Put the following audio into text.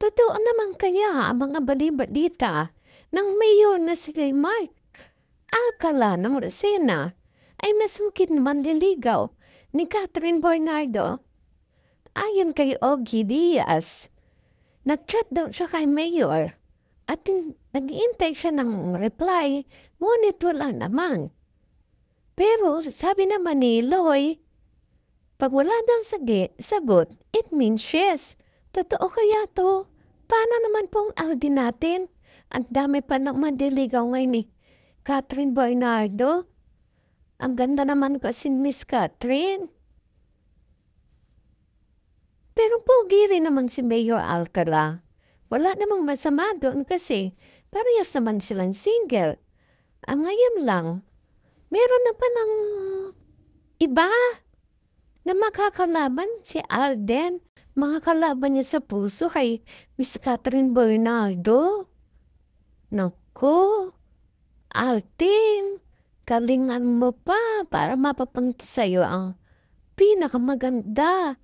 Totoo naman kaya ang mga bali-balita ng mayor na si Mark Alcala ng Lucena ay masungkit na manliligaw ni Catherine Bernardo? Ayon kay Ogie Diaz, nag-chat daw siya kay mayor at nag-iintay siya ng reply, ngunit wala naman. Pero sabi naman ni Loy, pag wala daw sagot, it means yes. Totoo kaya to? Paano naman pong Aldi natin? Ang dami pa ng mandiligaw ngayon ni Catherine Bernardo. Ang ganda naman kasi Miss Catherine. Pero pogi rin naman si Mayor Alcala. Wala namang masama doon kasi parehas naman silang single. Ang ngayon lang, meron na pa ng iba na makakalaban si Alden. Mga kalaban niya sa puso kay Miss Catherine Bernardo. Naku, Alden, kalingan mo pa para mapapunta sa'yo ang pinakamaganda